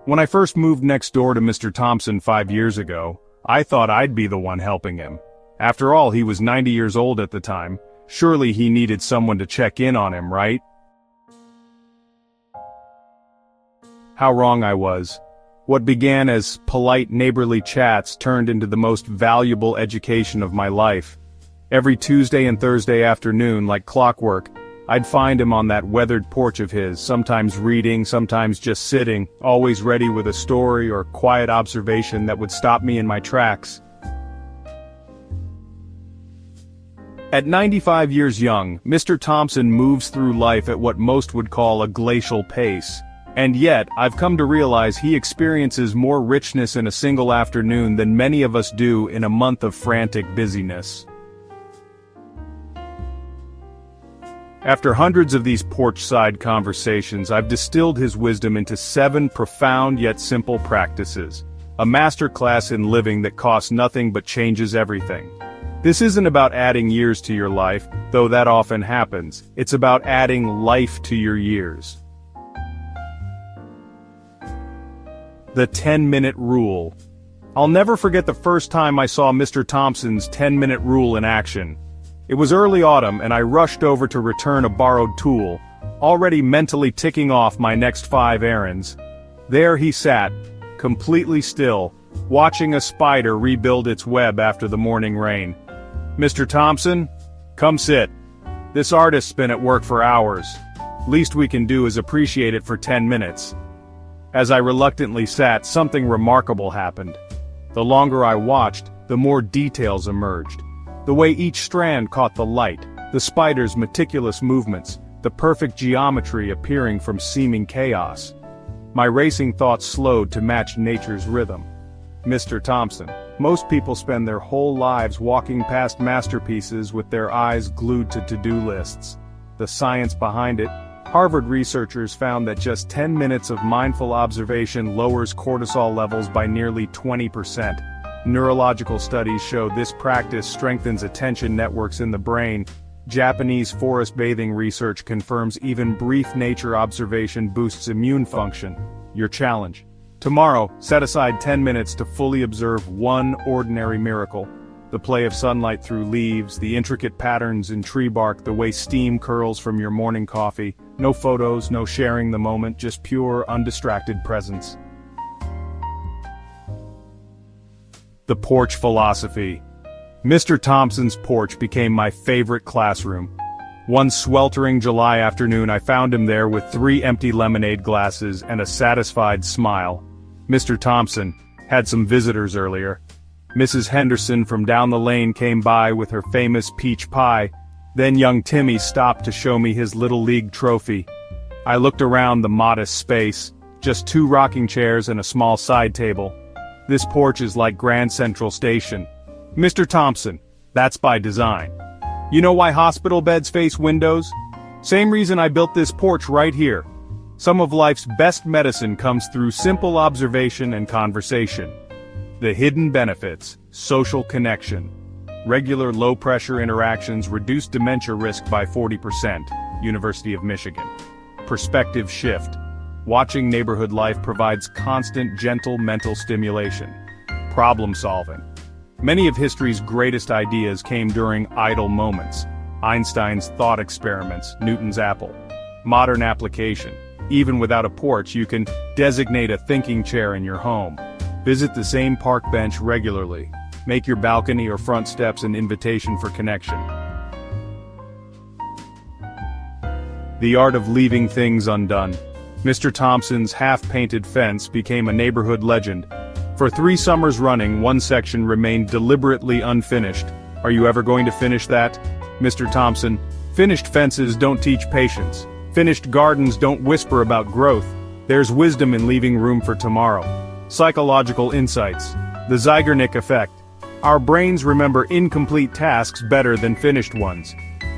When I first moved next door to Mr. Thompson 5 years ago, I thought I'd be the one helping him. After all, he was 90 years old at the time. Surely he needed someone to check in on him, right? How wrong I was. What began as polite neighborly chats turned into the most valuable education of my life. Every Tuesday and Thursday afternoon, like clockwork, I'd find him on that weathered porch of his, sometimes reading, sometimes just sitting, always ready with a story or quiet observation that would stop me in my tracks. At 95 years young, Mr. Thompson moves through life at what most would call a glacial pace. And yet, I've come to realize he experiences more richness in a single afternoon than many of us do in a month of frantic busyness. After hundreds of these porch-side conversations, I've distilled his wisdom into 7 profound yet simple practices. A masterclass in living that costs nothing but changes everything. This isn't about adding years to your life, though that often happens. It's about adding life to your years. The 10-minute rule. I'll never forget the first time I saw Mr. Thompson's 10-minute rule in action. It was early autumn and I rushed over to return a borrowed tool, already mentally ticking off my next 5 errands. There he sat, completely still, watching a spider rebuild its web after the morning rain. "Mr. Thompson, come sit. This artist's been at work for hours. Least we can do is appreciate it for 10 minutes. As I reluctantly sat, something remarkable happened. The longer I watched, the more details emerged. The way each strand caught the light, the spider's meticulous movements, the perfect geometry appearing from seeming chaos. My racing thoughts slowed to match nature's rhythm. Mr. Thompson. Most people spend their whole lives walking past masterpieces with their eyes glued to to-do lists. The science behind it. Harvard researchers found that just 10 minutes of mindful observation lowers cortisol levels by nearly 20%. Neurological studies show this practice strengthens attention networks in the brain. Japanese forest bathing research confirms even brief nature observation boosts immune function. Your challenge. Tomorrow, set aside 10 minutes to fully observe one ordinary miracle. The play of sunlight through leaves, the intricate patterns in tree bark, the way steam curls from your morning coffee. No photos, no sharing the moment, just pure, undistracted presence. The porch philosophy. Mr. Thompson's porch became my favorite classroom. One sweltering July afternoon I found him there with 3 empty lemonade glasses and a satisfied smile. Mr. Thompson had some visitors earlier. Mrs. Henderson from down the lane came by with her famous peach pie. Then young Timmy stopped to show me his Little League trophy. I looked around the modest space, just 2 rocking chairs and a small side table. This porch is like Grand Central Station. Mr. Thompson, that's by design. You know why hospital beds face windows? Same reason I built this porch right here. Some of life's best medicine comes through simple observation and conversation. The hidden benefits: social connection. Regular low-pressure interactions reduce dementia risk by 40%, University of Michigan. Perspective shift. Watching neighborhood life provides constant, gentle mental stimulation. Problem solving. Many of history's greatest ideas came during idle moments. Einstein's thought experiments, Newton's apple. Modern application. Even without a porch, you can designate a thinking chair in your home. Visit the same park bench regularly. Make your balcony or front steps an invitation for connection. The art of leaving things undone. Mr. Thompson's half-painted fence became a neighborhood legend. For 3 summers running, one section remained deliberately unfinished. Are you ever going to finish that? Mr. Thompson, finished fences don't teach patience. Finished gardens don't whisper about growth. There's wisdom in leaving room for tomorrow. Psychological insights. The Zeigarnik effect. Our brains remember incomplete tasks better than finished ones.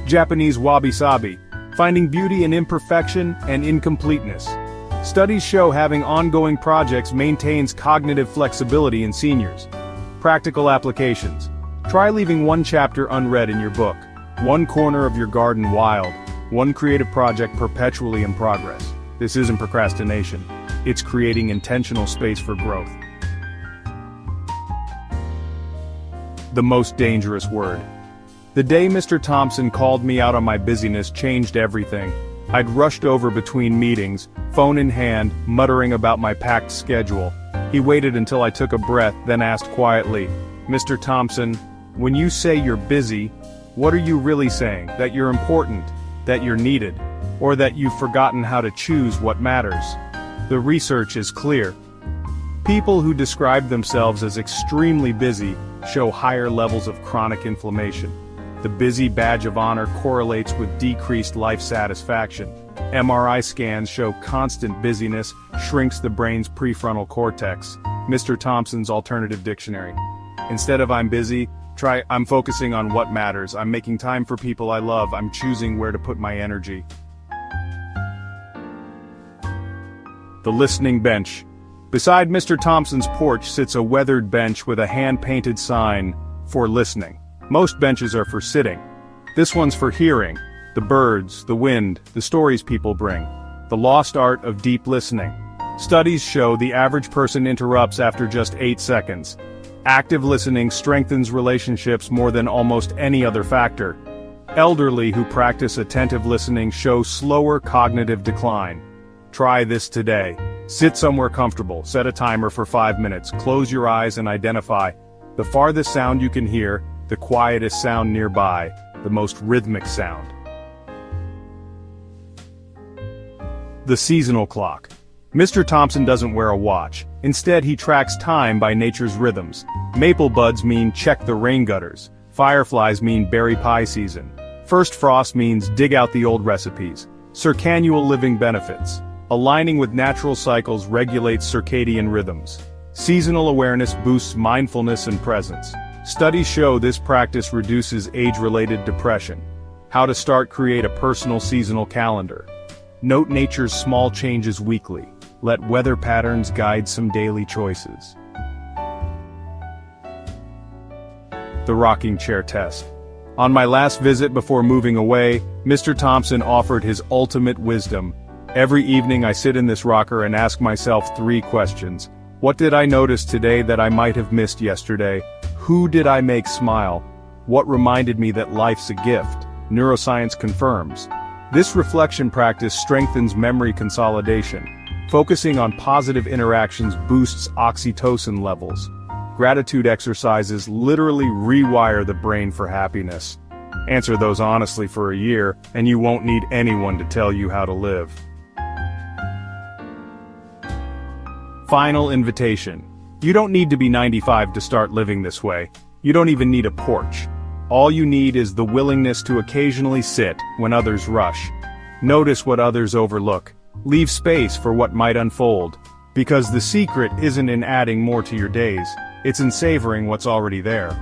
Japanese wabi-sabi. Finding beauty in imperfection and incompleteness. Studies show having ongoing projects maintains cognitive flexibility in seniors. Practical applications. Try leaving one chapter unread in your book, one corner of your garden wild, one creative project perpetually in progress. This isn't procrastination. it's creating intentional space for growth. The most dangerous word. The day Mr. Thompson called me out on my busyness changed everything. I'd rushed over between meetings, phone in hand, muttering about my packed schedule. He waited until I took a breath, then asked quietly, "Mr. Thompson, when you say you're busy, what are you really saying? That you're important, that you're needed, or that you've forgotten how to choose what matters?" The research is clear. People who describe themselves as extremely busy show higher levels of chronic inflammation. The busy badge of honor correlates with decreased life satisfaction. MRI scans show constant busyness shrinks the brain's prefrontal cortex. Mr. Thompson's alternative dictionary. Instead of "I'm busy," try "I'm focusing on what matters, I'm making time for people I love, I'm choosing where to put my energy." The listening bench. Beside Mr. Thompson's porch sits a weathered bench with a hand-painted sign, "For listening." Most benches are for sitting. This one's for hearing. The birds, the wind, the stories people bring. The lost art of deep listening. Studies show the average person interrupts after just 8 seconds. Active listening strengthens relationships more than almost any other factor. Elderly who practice attentive listening show slower cognitive decline. Try this today. Sit somewhere comfortable, set a timer for 5 minutes, close your eyes and identify the farthest sound you can hear, the quietest sound nearby, the most rhythmic sound. The seasonal clock. Mr. Thompson doesn't wear a watch. Instead, he tracks time by nature's rhythms. Maple buds mean check the rain gutters. Fireflies mean berry pie season. First frost means dig out the old recipes. Circannual living benefits. Aligning with natural cycles regulates circadian rhythms. Seasonal awareness boosts mindfulness and presence. Studies show this practice reduces age-related depression. How to start: create a personal seasonal calendar. Note nature's small changes weekly. Let weather patterns guide some daily choices. The rocking chair test. On my last visit before moving away, Mr. Thompson offered his ultimate wisdom. Every evening I sit in this rocker and ask myself 3 questions. What did I notice today that I might have missed yesterday? Who did I make smile? What reminded me that life's a gift? Neuroscience confirms. This reflection practice strengthens memory consolidation. Focusing on positive interactions boosts oxytocin levels. Gratitude exercises literally rewire the brain for happiness. Answer those honestly for a year, and you won't need anyone to tell you how to live. Final invitation. You don't need to be 95 to start living this way. You don't even need a porch. All you need is the willingness to occasionally sit when others rush. Notice what others overlook. Leave space for what might unfold. Because the secret isn't in adding more to your days, it's in savoring what's already there.